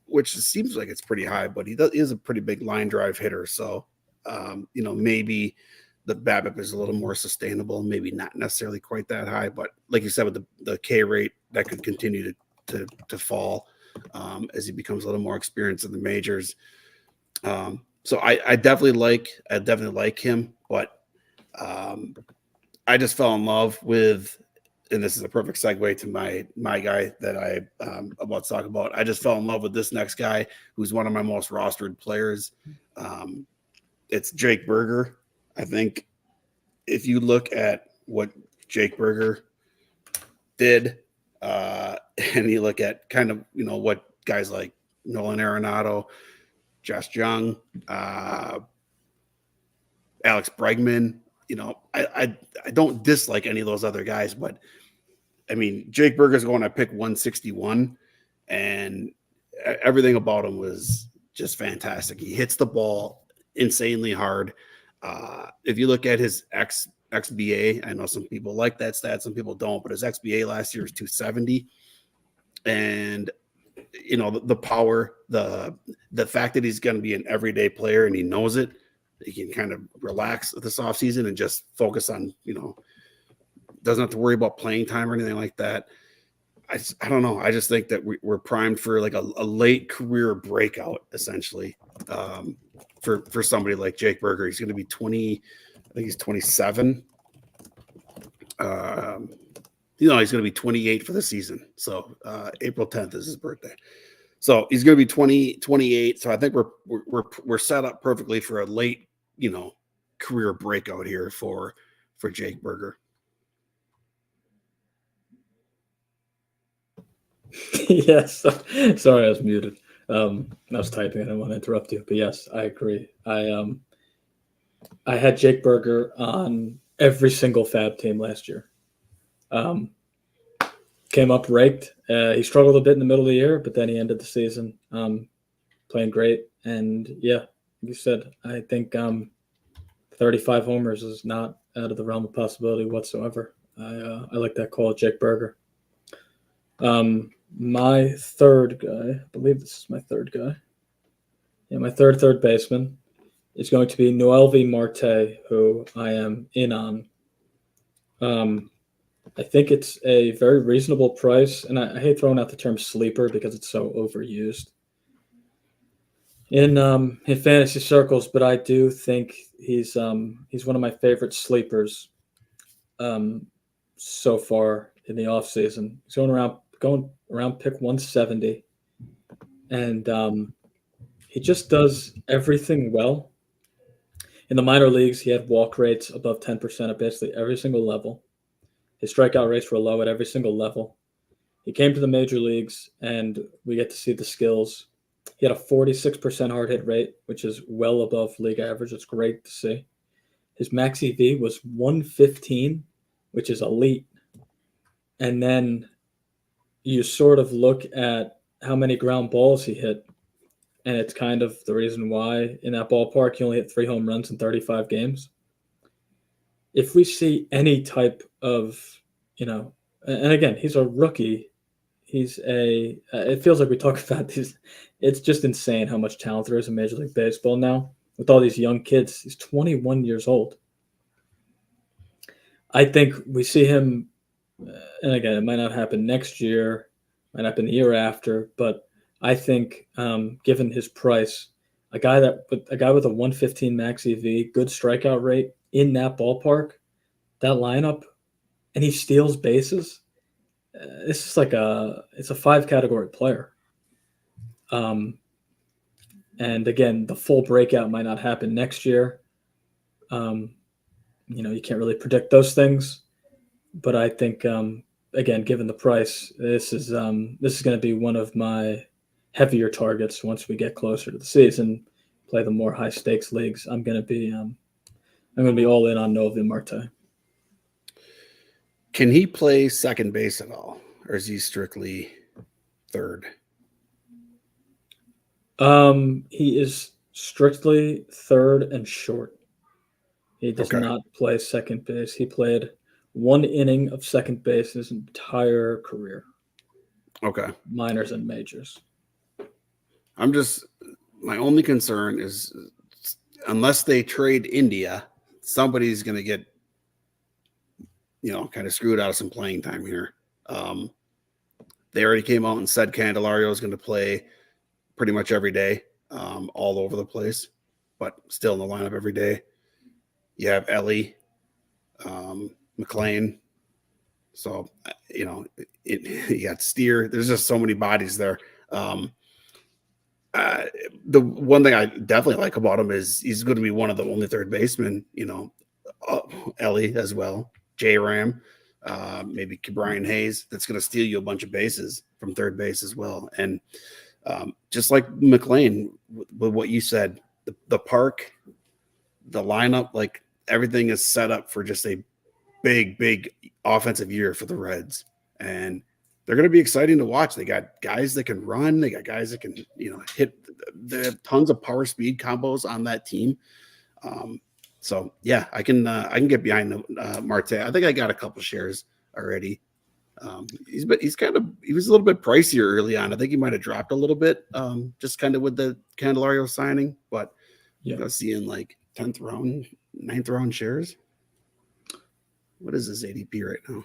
which seems like it's pretty high, but he is a pretty big line drive hitter. So, maybe the BABIP is a little more sustainable, maybe not necessarily quite that high, but like you said, with the K rate, that could continue to fall as he becomes a little more experienced in the majors. So I definitely like him, but I just fell in love with, and this is a perfect segue to my guy that I'm about to talk about. I just fell in love with this next guy, who's one of my most rostered players. It's Jake Burger. I think if you look at what Jake Burger did, and you look at kind of what guys like Nolan Arenado, Josh Jung, Alex Bregman, I don't dislike any of those other guys, but I mean, Jake Burger's going to pick 161, and everything about him was just fantastic. He hits the ball insanely hard. If you look at his XBA, I know some people like that stat, some people don't, but his XBA last year was 270. And the power, the fact that he's going to be an everyday player and he knows it, he can kind of relax this offseason and just focus on, doesn't have to worry about playing time or anything like that. I don't know. I just think that we're primed for like a late career breakout, essentially, for somebody like Jake Burger. He's going to be 20. I think he's 27. He's going to be 28 for the season. So April 10th is his birthday. So he's going to be 28. So I think we're set up perfectly for a late, career breakout here for Jake Burger. Yes. Sorry, I was muted. I was typing. I didn't want to interrupt you, but yes, I agree. I had Jake Burger on every single Fab team last year. Came up raked. He struggled a bit in the middle of the year, but then he ended the season playing great. And yeah, like you said, I think 35 homers is not out of the realm of possibility whatsoever. I like that call, Jake Burger. My third guy, I believe this is my third guy. Yeah, my third baseman is going to be Noelvi Marte, who I am in on. I think it's a very reasonable price, and I hate throwing out the term sleeper because it's so overused in fantasy circles, but I do think he's one of my favorite sleepers so far in the offseason. He's going around pick 170. and he just does everything well. In the minor leagues, he had walk rates above 10% at basically every single level. His strikeout rates were low at every single level. He came to the major leagues, and we get to see the skills. He had a 46% hard hit rate, which is well above league average. It's great to see. His max EV was 115, which is elite. And then you sort of look at how many ground balls he hit, and it's kind of the reason why in that ballpark he only hit 3 home runs in 35 games. If we see any type of, and again, he's a rookie. It feels like we talk about these. It's just insane how much talent there is in Major League Baseball now with all these young kids. He's 21 years old. I think we see him, and again, it might not happen next year, might not happen the year after, but I think given his price, a guy with a 115 max EV, good strikeout rate in that ballpark, that lineup, and he steals bases. This is it's a 5 category player. And again, the full breakout might not happen next year. You can't really predict those things, but I think again, given the price, this is going to be one of my heavier targets once we get closer to the season, play the more high stakes leagues. I'm going to be all in on Noelvi Marte. Can he play second base at all, or is he strictly third? He is strictly third and short. He does Okay. not play second base. He played 1 inning of second base his entire career. Okay. Minors and majors. My only concern is unless they trade India, somebody's going to get, kind of screwed out of some playing time here. They already came out and said Candelario is going to play pretty much every day, all over the place, but still in the lineup every day. You have Ellie, McLean. So, you got Steer. There's just so many bodies there. The one thing I definitely like about him is he's going to be one of the only third basemen, Ellie as well, J-Ram, maybe Brian Hayes, that's going to steal you a bunch of bases from third base as well. And just like McLean, with what you said, the park, the lineup, like everything is set up for just a big offensive year for the Reds. And they're going to be exciting to watch. They got guys that can run. They got guys that can, hit. They have tons of power speed combos on that team. So yeah, I can get behind Marte. I think I got a couple shares already. He was a little bit pricier early on. I think he might have dropped a little bit, just kind of with the Candelario signing. But seeing like 10th round, 9th round shares. What is his ADP right now?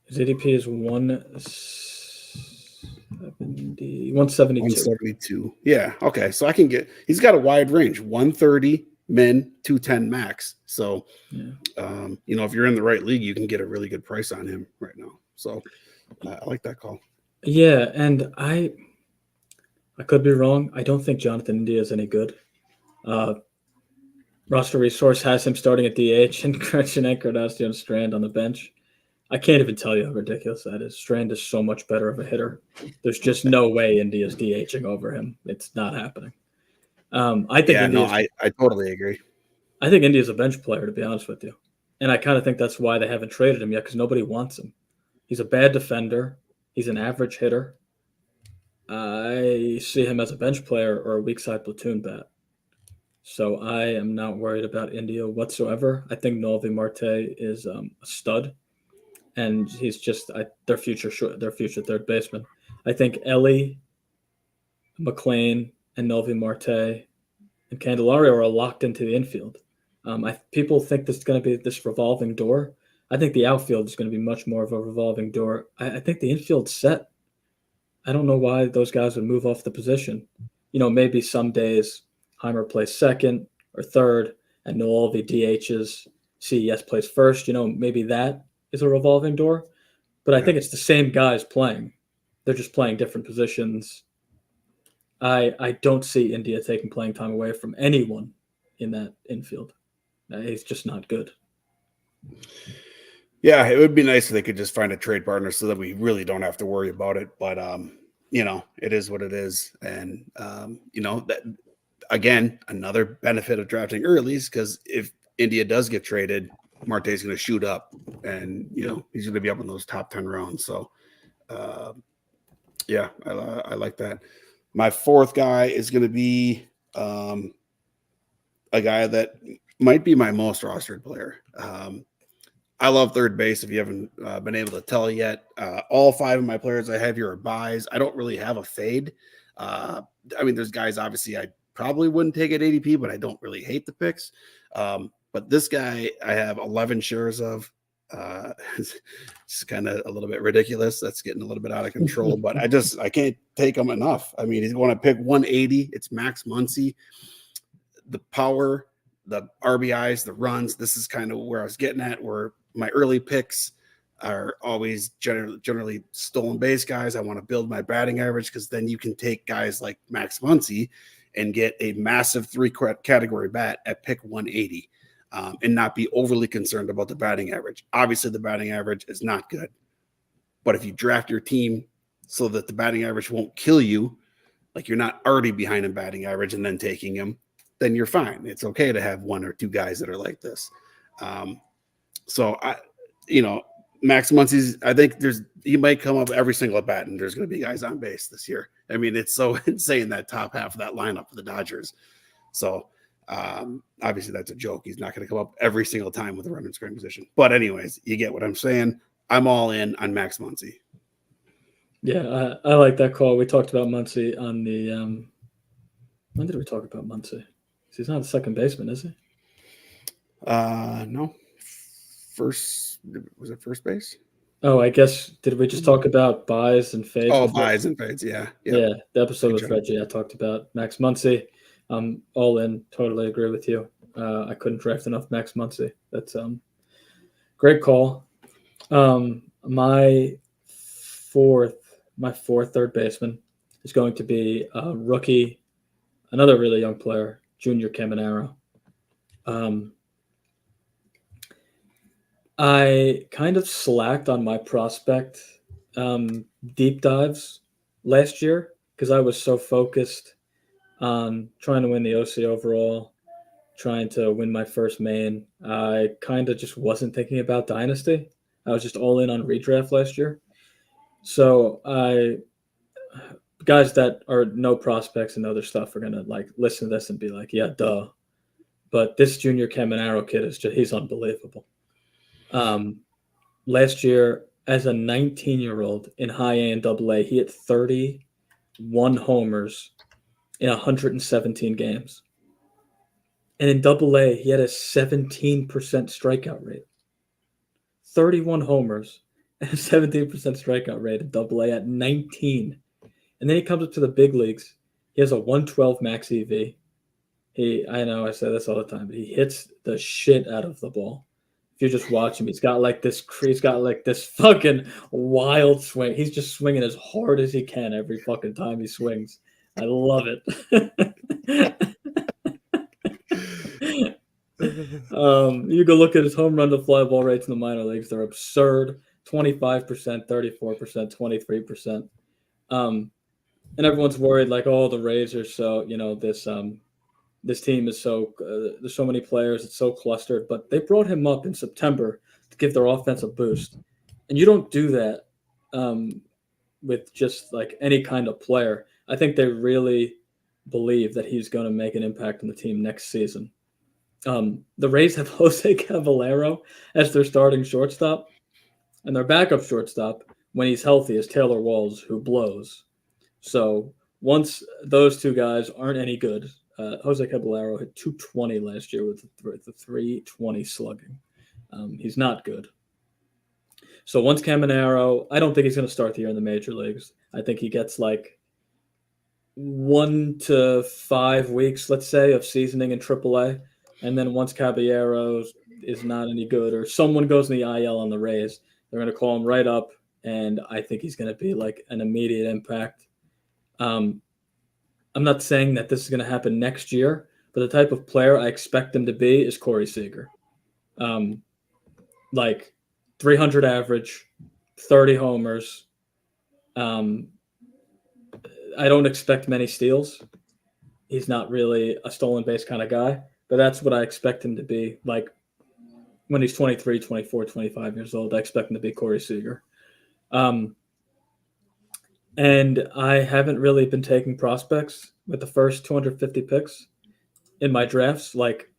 His ADP is 172. 172. Yeah. Okay. So he's got a wide range, 130 min, 210 max. So, if you're in the right league, you can get a really good price on him right now. So I like that call. Yeah. And I could be wrong. I don't think Jonathan India is any good. Roster Resource has him starting at DH and Gretchen Encarnacion Strand on the bench. I can't even tell you how ridiculous that is. Strand is so much better of a hitter. There's just no way India's DHing over him. It's not happening. I totally agree. I think India's a bench player, to be honest with you. And I kind of think that's why they haven't traded him yet, because nobody wants him. He's a bad defender. He's an average hitter. I see him as a bench player or a weak side platoon bat. So I am not worried about India whatsoever. I think Noelvi Marte is a stud, and he's just their future third baseman. I think Ellie, McLean, and Noelvi Marte and Candelario are locked into the infield. People think this is going to be this revolving door. I think the outfield is going to be much more of a revolving door. I think the infield's set. I don't know why those guys would move off the position. Maybe some days Heimer plays second or third, and Noelvi DHs. CES plays first. Maybe that is a revolving door. But I think it's the same guys playing. They're just playing different positions. I don't see India taking playing time away from anyone in that infield. It's just not good. Yeah, it would be nice if they could just find a trade partner so that we really don't have to worry about it. But it is what it is, and that again, another benefit of drafting early is because if India does get traded, Marte's going to shoot up, and he's going to be up in those top 10 rounds. So, yeah, I like that. My fourth guy is going to be a guy that might be my most rostered player. I love third base. If you haven't been able to tell yet, all 5 of my players I have here are buys. I don't really have a fade. There's guys obviously I probably wouldn't take at ADP, but I don't really hate the picks. But this guy I have 11 shares of. It's kind of a little bit ridiculous. That's getting a little bit out of control, but I can't take him enough. I mean, he's going to pick 180. It's Max Muncy. The power, the RBIs, the runs. This is kind of where I was getting at, where my early picks are always generally stolen base guys. I want to build my batting average because then you can take guys like Max Muncy and get a massive 3 category bat at pick 180 and not be overly concerned about the batting average. Obviously, the batting average is not good, but if you draft your team so that the batting average won't kill you, like you're not already behind in batting average and then taking him, then you're fine. It's okay to have 1 or 2 guys that are like this. Max Muncy's, I think he might come up every single at bat and there's going to be guys on base this year. I mean, it's so insane, that top half of that lineup for the Dodgers. So obviously that's a joke. He's not going to come up every single time with a runner in scoring position. But anyways, you get what I'm saying. I'm all in on Max Muncy. Yeah, I like that call. We talked about Muncy on the when did we talk about Muncy? He's not a second baseman, is he? No. Was it first base? Oh, I guess, did we just talk about buys and fades? Oh, buys and fades, yeah. Yep. Yeah, the episode with Reggie, I talked about Max Muncy. All in, totally agree with you. I couldn't draft enough Max Muncy. That's great call. My fourth third baseman is going to be a rookie, another really young player, Junior Caminero. I kind of slacked on my prospect deep dives last year because I was so focused on trying to win the OC overall, trying to win my first main. I kind of just wasn't thinking about Dynasty. I was just all in on redraft last year. So guys that are no prospects and other stuff are going to like listen to this and be like, yeah, duh. But this Junior Caminero kid he's unbelievable. Last year, as a 19-year-old in high A and double A, he hit 31 homers in 117 games. And in double A, he had a 17% strikeout rate. 31 homers and a 17% strikeout rate in double A at 19. And then he comes up to the big leagues. He has a 112 max EV. I know I say this all the time, but he hits the shit out of the ball. If you just watch him, he's got like this fucking wild swing. He's just swinging as hard as he can every fucking time he swings. I love it. You go look at his home run to fly ball rates in the minor leagues. They're absurd. 25%, 34%, 23%. And everyone's worried like, oh, the Rays are so, this team is so there's so many players, it's so clustered, but they brought him up in September to give their offense a boost. And you don't do that with just like any kind of player. I think they really believe that he's going to make an impact on the team next season. The Rays have Jose Caballero as their starting shortstop, and their backup shortstop, when he's healthy, is Taylor Walls, who blows. So once those 2 guys aren't any good, Jose Caballero hit 220 last year with the 320 slugging. He's not good. So once Caminero, I don't think he's going to start the year in the major leagues. I think he gets like 1 to 5 weeks, let's say, of seasoning in AAA. And then once Caballero is not any good or someone goes in the IL on the Rays, they're going to call him right up. And I think he's going to be like an immediate impact. I'm not saying that this is going to happen next year, but the type of player I expect him to be is Corey Seager. Like 300 average, 30 homers. I don't expect many steals. He's not really a stolen base kind of guy, but that's what I expect him to be. Like when he's 23, 24, 25 years old, I expect him to be Corey Seager. And I haven't really been taking prospects with the first 250 picks in my drafts. Like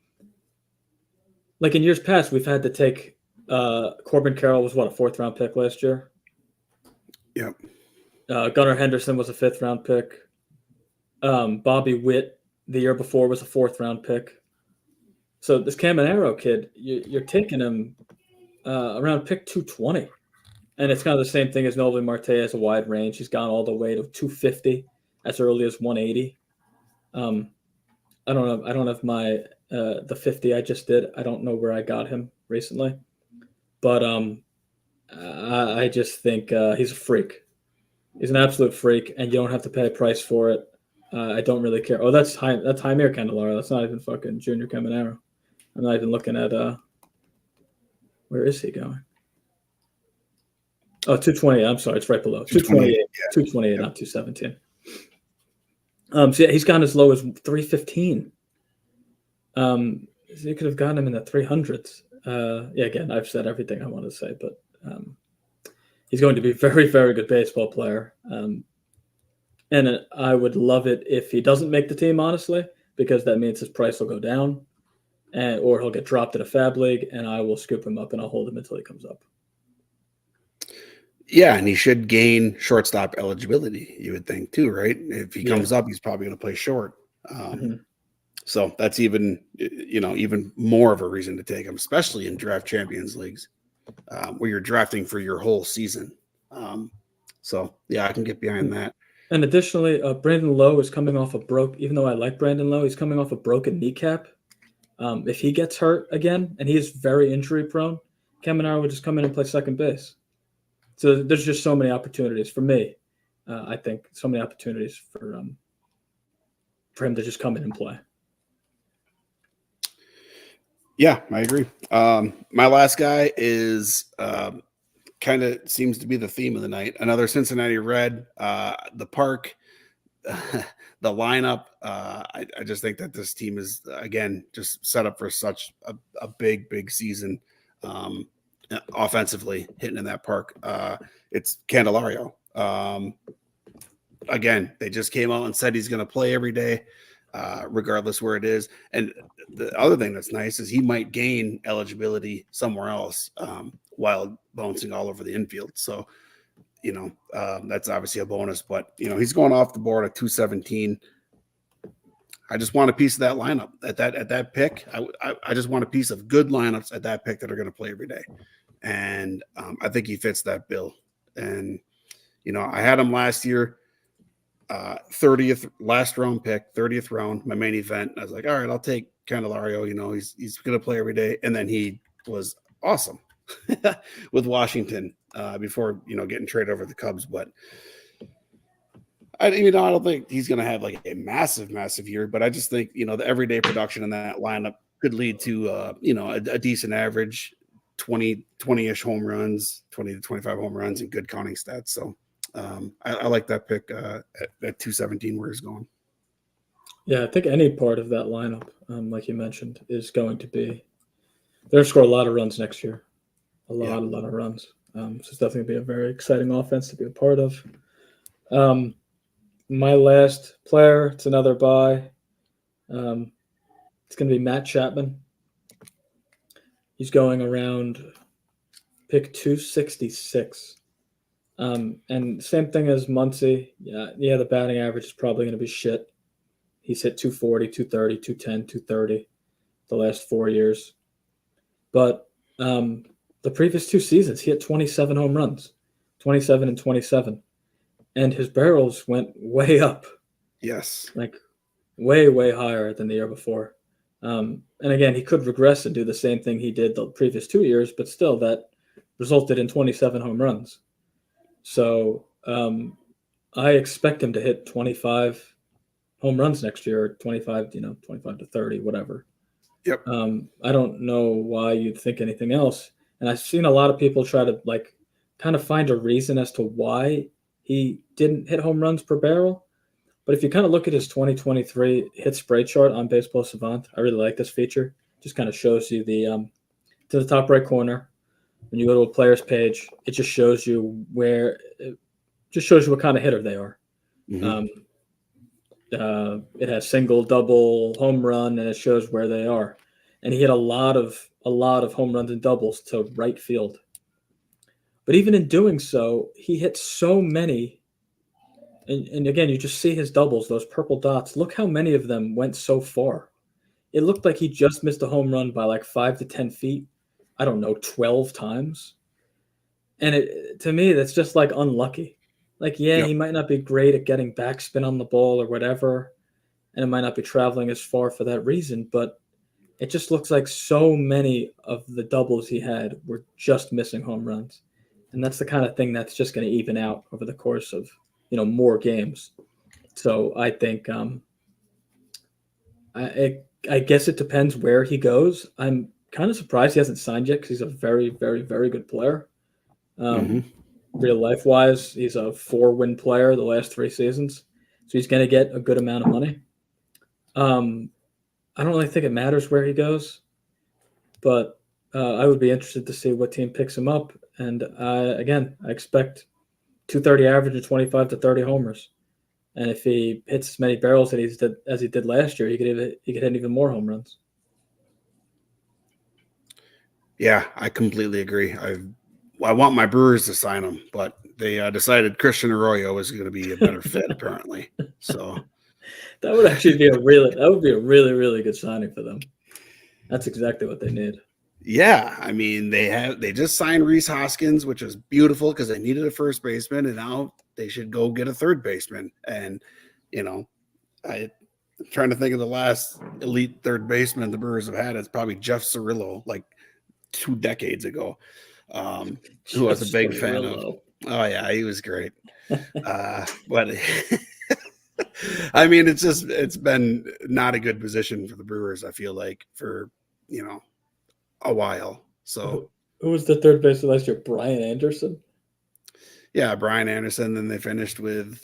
in years past, we've had to take Corbin Carroll was what, a 4th round pick last year? Yep. Gunnar Henderson was a 5th round pick. Bobby Witt the year before was a 4th round pick. So this Caminero kid, you're taking him around pick 220. And it's kind of the same thing as Nolan Marte has a wide range. He's gone all the way to 250 as early as 180. I don't have my the 50 I just did. I don't know where I got him recently. But I just think he's a freak. He's an absolute freak, and you don't have to pay a price for it. I don't really care. Oh, that's Jaime Candelario. That's not even fucking Junior Caminero. I'm not even looking at where is he going? Oh, 228. I'm sorry, it's right below. 228. Yeah. 228, not 217. So yeah, he's gone as low as 315. You could have gotten him in the 300s. Yeah, again, I've said everything I want to say, but he's going to be a very, very good baseball player. And I would love it if he doesn't make the team, honestly, because that means his price will go down, or he'll get dropped in a fab league, and I will scoop him up and I'll hold him until he comes up. Yeah, and he should gain shortstop eligibility, you would think, too, right? If he comes up, he's probably going to play short. So that's even more of a reason to take him, especially in draft champions leagues where you're drafting for your whole season. So, yeah, I can get behind that. And additionally, Brandon Lowe is coming off even though I like Brandon Lowe, he's coming off a broken kneecap. If he gets hurt again, and he is very injury prone, Caminero would just come in and play second base. So there's just so many opportunities for me. I think so many opportunities for him to just come in and play. Yeah, I agree. My last guy is kind of seems to be the theme of the night. Another Cincinnati Red. The park, the lineup. I just think that this team is, again, just set up for such a big season. Offensively hitting in that park. It's Candelario. Again, they just came out and said he's going to play every day, regardless where it is. And the other thing that's nice is he might gain eligibility somewhere else while bouncing all over the infield. So, that's obviously a bonus. But, he's going off the board at 217. I just want a piece of that lineup at that pick. I just want a piece of good lineups at that pick that are going to play every day. And I think he fits that bill. And, I had him last year, 30th last round pick, 30th round, my main event. I was like, all right, I'll take Candelario. He's going to play every day. And then he was awesome with Washington before, getting traded over the Cubs. But I don't think he's going to have like a massive year, but I just think, the everyday production in that lineup could lead to, a decent average, 20-ish home runs, 20 to 25 home runs and good counting stats. So I like that pick at 217 where he's going. Yeah, I think any part of that lineup, like you mentioned, is going to be – they're going to score a lot of runs next year. A lot of runs. So it's definitely going to be a very exciting offense to be a part of. My last player, it's another buy. It's going to be Matt Chapman. He's going around pick 266. And same thing as Muncy. Yeah, the batting average is probably going to be shit. He's hit 240, 230, 210, 230 the last 4 years. But the previous 2 seasons, he hit 27 home runs, 27 and 27. And his barrels went way up. Yes. Like way higher than the year before. And again, he could regress and do the same thing he did the previous 2 years, but still that resulted in 27 home runs. So I expect him to hit 25 home runs next year, 25, 25 to 30, whatever. Yep. I don't know why you'd think anything else. And I've seen a lot of people try to like kind of find a reason as to why he didn't hit home runs per barrel. But if you kind of look at his 2023 hit spray chart on Baseball Savant, I really like this feature. Just kind of shows you the to the top right corner. When you go to a player's page, it just shows you what kind of hitter they are. Mm-hmm. It has single, double, home run, and it shows where they are. And he hit a lot of home runs and doubles to right field. But even in doing so, he hit so many. And again, you just see his doubles, those purple dots. Look how many of them went so far. It looked like he just missed a home run by like 5 to 10 feet. I don't know, 12 times. And to me, that's just like unlucky. Like, yeah, Yep. he might not be great at getting backspin on the ball or whatever, and it might not be traveling as far for that reason, but it just looks like so many of the doubles he had were just missing home runs. And that's the kind of thing that's just going to even out over the course of, more games. So I think I guess it depends where he goes. I'm kind of surprised he hasn't signed yet because he's a very, very, very good player. Real life wise, he's a 4-win player the last 3 seasons. So he's going to get a good amount of money. I don't really think it matters where he goes, but I would be interested to see what team picks him up. And again, I expect 230 average and 25 to 30 homers. And if he hits as many barrels as he did last year, he could hit even more home runs. Yeah, I completely agree. I want my Brewers to sign him, but they decided Christian Arroyo is going to be a better fit, apparently. So that would actually be a really, really good signing for them. That's exactly what they need. Yeah, I mean they just signed Rhys Hoskins, which is beautiful because they needed a first baseman, and now they should go get a third baseman. And I'm trying to think of the last elite third baseman the Brewers have had. It's probably Jeff Cirillo, like 2 decades ago. Who I was a big fan of. Oh yeah, he was great. But I mean, it's been not a good position for the Brewers, I feel like, for a while. So who was the third baseman last year? Brian Anderson? Yeah, Brian Anderson. Then they finished with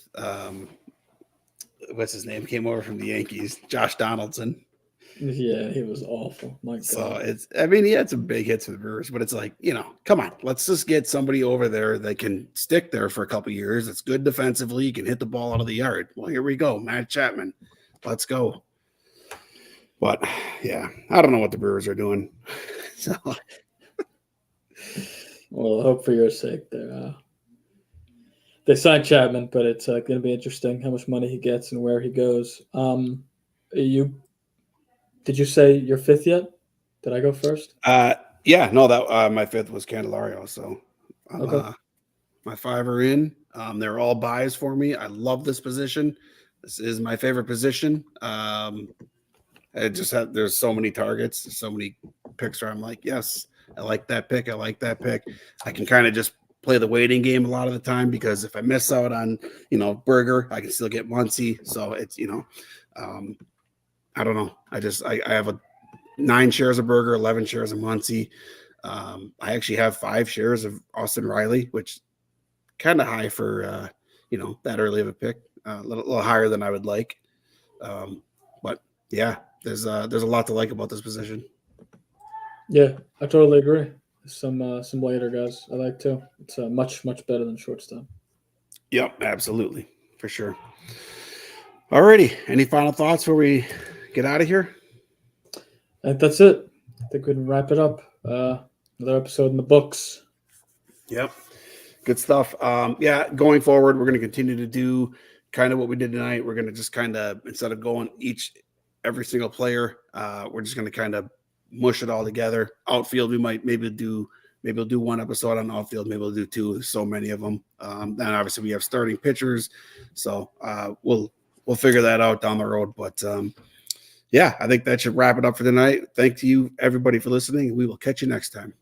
what's his name? Came over from the Yankees, Josh Donaldson. Yeah, he was awful. My God. So he had some big hits for the Brewers, but it's like, come on, let's just get somebody over there that can stick there for a couple of years. It's good defensively. You can hit the ball out of the yard. Well, here we go. Matt Chapman. Let's go. But yeah, I don't know what the Brewers are doing. So, well, I hope for your sake they signed Chapman, but it's going to be interesting how much money he gets and where he goes. Did you say your 5th yet? Did I go first? Yeah, no, that my 5th was Candelario. So, okay. My 5 are in. They're all buys for me. I love this position. This is my favorite position. There's so many targets, so many picks where I'm like, yes, I like that pick. I like that pick. I can kind of just play the waiting game a lot of the time because if I miss out on, Burger, I can still get Muncy. So it's, I don't know. I have 9 shares of Burger, 11 shares of Muncy. I actually have 5 shares of Austin Riley, which kind of high for, that early of a pick, a little higher than I would like. But yeah, there's a lot to like about this position. Yeah, I totally agree. Some later guys I like too. It's much, much better than shortstop. Yep, absolutely. For sure. Alrighty. Any final thoughts before we get out of here? I think that's it. I think we can wrap it up. Another episode in the books. Yep. Good stuff. Yeah, going forward, we're going to continue to do kind of what we did tonight. We're going to just kind of, instead of going every single player, we're just going to kind of mush it all together. Outfield, we might maybe we'll do 1 episode on outfield. Maybe we'll do 2. There's so many of them. Then obviously we have starting pitchers. So we'll figure that out down the road. But yeah, I think that should wrap it up for tonight. Thank you everybody for listening. We will catch you next time.